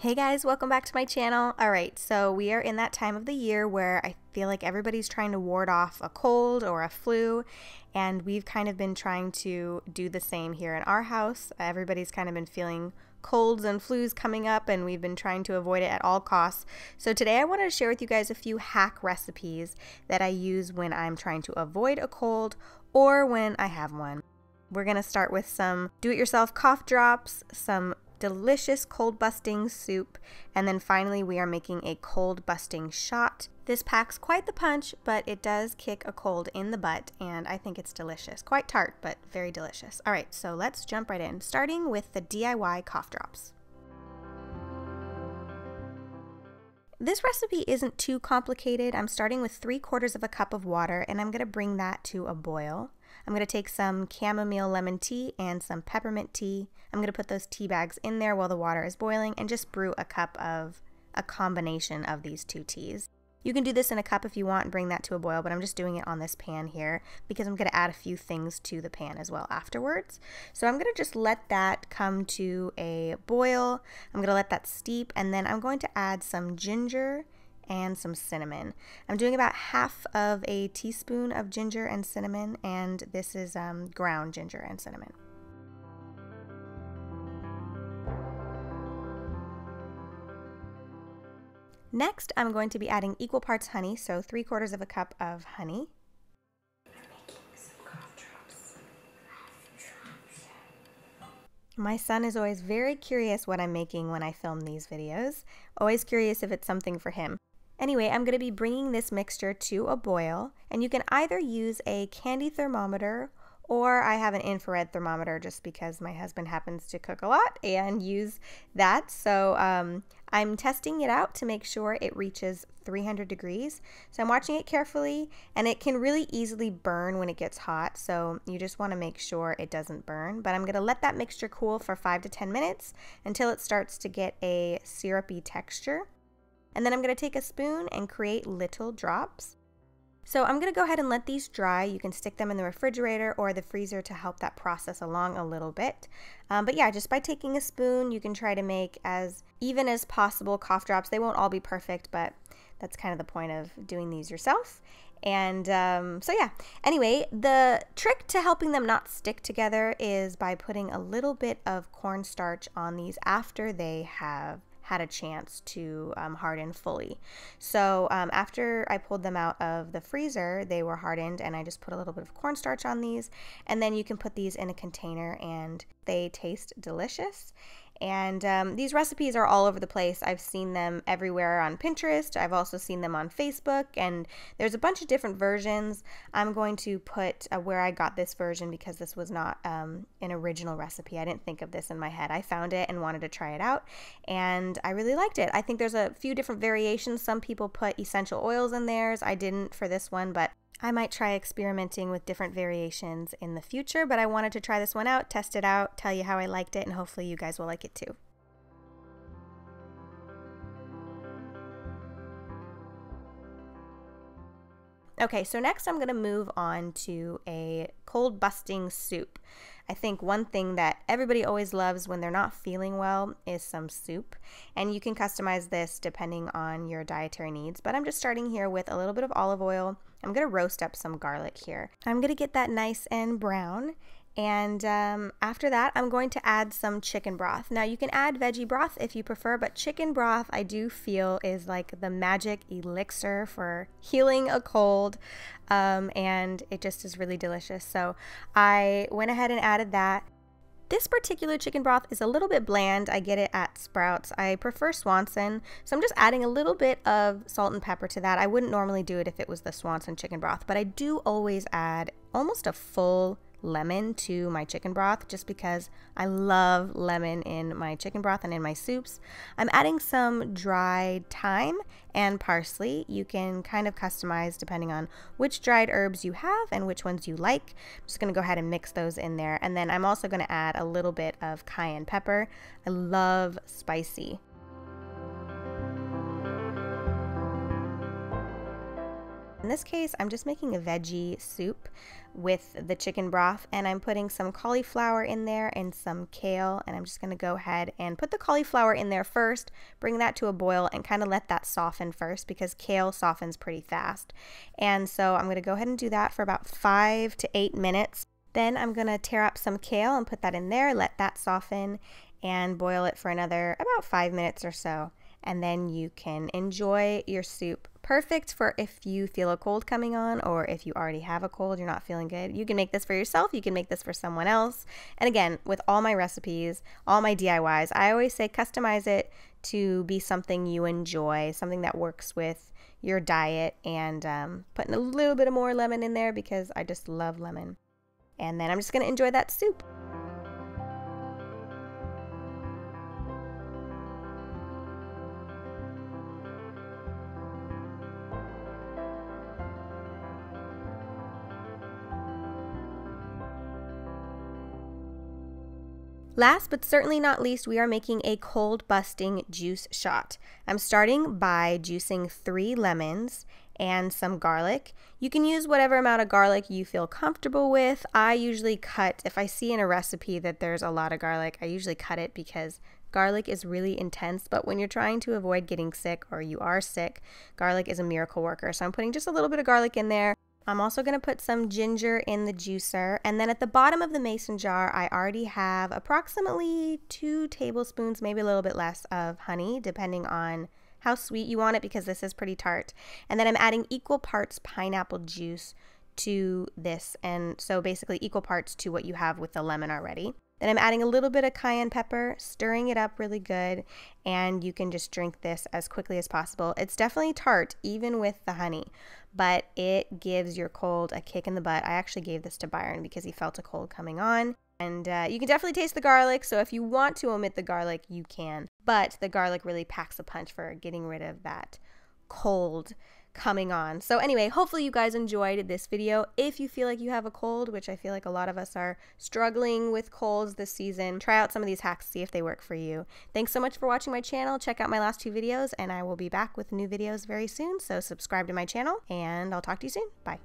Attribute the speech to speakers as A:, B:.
A: Hey guys, welcome back to my channel. Alright, so we are in that time of the year where I feel like everybody's trying to ward off a cold or a flu, and we've kind of been trying to do the same here in our house. Everybody's kind of been feeling colds and flus coming up, and we've been trying to avoid it at all costs. So today I wanted to share with you guys a few hack recipes that I use when I'm trying to avoid a cold or when I have one. We're going to start with some do-it-yourself cough drops, some delicious cold busting soup, and then finally we are making a cold busting shot. This packs quite the punch, but it does kick a cold in the butt, and I think it's delicious. Quite tart, but very delicious. All right, so let's jump right in, starting with the DIY cough drops. This recipe isn't too complicated. I'm starting with 3/4 of a cup of water, and I'm going to bring that to a boil. I'm going to take some chamomile lemon tea and some peppermint tea. I'm going to put those tea bags in there while the water is boiling and just brew a cup of a combination of these two teas. You can do this in a cup if you want and bring that to a boil, but I'm just doing it on this pan here because I'm going to add a few things to the pan as well afterwards. So I'm going to just let that come to a boil. I'm going to let that steep, and then I'm going to add some ginger and some cinnamon. I'm doing about half of a teaspoon of ginger and cinnamon, and this is ground ginger and cinnamon. Next, I'm going to be adding equal parts honey, so 3/4 of a cup of honey. I'm making some cough drops. My son is always very curious what I'm making when I film these videos. Always curious if it's something for him. Anyway, I'm going to be bringing this mixture to a boil, and you can either use a candy thermometer or I have an infrared thermometer just because my husband happens to cook a lot and use that. So I'm testing it out to make sure it reaches 300 degrees. So I'm watching it carefully, and it can really easily burn when it gets hot. So you just want to make sure it doesn't burn. But I'm going to let that mixture cool for 5 to 10 minutes until it starts to get a syrupy texture. And then I'm going to take a spoon and create little drops. So I'm going to go ahead and let these dry. You can stick them in the refrigerator or the freezer to help that process along a little bit. But yeah, just by taking a spoon, you can try to make as even as possible cough drops. They won't all be perfect, but that's kind of the point of doing these yourself. And so yeah, anyway, the trick to helping them not stick together is by putting a little bit of cornstarch on these after they have had a chance to harden fully. So after I pulled them out of the freezer, they were hardened, and I just put a little bit of cornstarch on these, and then you can put these in a container and they taste delicious. And these recipes are all over the place. I've seen them everywhere on Pinterest. I've also seen them on Facebook, and there's a bunch of different versions. I'm going to put where I got this version because this was not an original recipe. I didn't think of this in my head. I found it and wanted to try it out, and I really liked it. I think there's a few different variations. Some people put essential oils in theirs. I didn't for this one, but I might try experimenting with different variations in the future, but I wanted to try this one out, test it out, tell you how I liked it, and hopefully you guys will like it too. Okay, so next I'm going to move on to a cold busting soup. I think one thing that everybody always loves when they're not feeling well is some soup, and you can customize this depending on your dietary needs, but I'm just starting here with a little bit of olive oil. I'm going to roast up some garlic here. I'm going to get that nice and brown. And after that, I'm going to add some chicken broth. Now, you can add veggie broth if you prefer, but chicken broth I do feel is like the magic elixir for healing a cold, and it just is really delicious. So I went ahead and added that. This particular chicken broth is a little bit bland. I get it at Sprouts. I prefer Swanson, so I'm just adding a little bit of salt and pepper to that. I wouldn't normally do it if it was the Swanson chicken broth, but I do always add almost a full lemon to my chicken broth just because I love lemon in my chicken broth and in my soups. I'm adding some dried thyme and parsley. You can kind of customize depending on which dried herbs you have and which ones you like. I'm just going to go ahead and mix those in there, and then I'm also going to add a little bit of cayenne pepper. I love spicy. In this case, I'm just making a veggie soup with the chicken broth, and I'm putting some cauliflower in there and some kale, and I'm just going to go ahead and put the cauliflower in there first, bring that to a boil, and kind of let that soften first because kale softens pretty fast. And so I'm going to go ahead and do that for about 5 to 8 minutes. Then I'm going to tear up some kale and put that in there, let that soften, and boil it for another about 5 minutes or so. And then you can enjoy your soup. Perfect for if you feel a cold coming on, or if you already have a cold, you're not feeling good. You can make this for yourself, you can make this for someone else. And again, with all my recipes, all my DIYs, I always say customize it to be something you enjoy, something that works with your diet, and putting a little bit of more lemon in there because I just love lemon. And then I'm just going to enjoy that soup. Last but certainly not least, we are making a cold busting juice shot. I'm starting by juicing 3 lemons and some garlic. You can use whatever amount of garlic you feel comfortable with. I usually cut, if I see in a recipe that there's a lot of garlic, I usually cut it because garlic is really intense, but when you're trying to avoid getting sick, or you are sick, garlic is a miracle worker. So I'm putting just a little bit of garlic in there. I'm also going to put some ginger in the juicer, and then at the bottom of the mason jar I already have approximately 2 tablespoons, maybe a little bit less, of honey, depending on how sweet you want it because this is pretty tart. And then I'm adding equal parts pineapple juice to this, and so basically equal parts to what you have with the lemon already. Then I'm adding a little bit of cayenne pepper, stirring it up really good, and you can just drink this as quickly as possible. It's definitely tart, even with the honey, but it gives your cold a kick in the butt. I actually gave this to Byron because he felt a cold coming on, and you can definitely taste the garlic, so if you want to omit the garlic, you can, but the garlic really packs a punch for getting rid of that cold coming on. So anyway, hopefully you guys enjoyed this video. If you feel like you have a cold, which I feel like a lot of us are struggling with colds this season, try out some of these hacks, see if they work for you. Thanks so much for watching my channel. Check out my last 2 videos, and I will be back with new videos very soon. So subscribe to my channel, and I'll talk to you soon. Bye.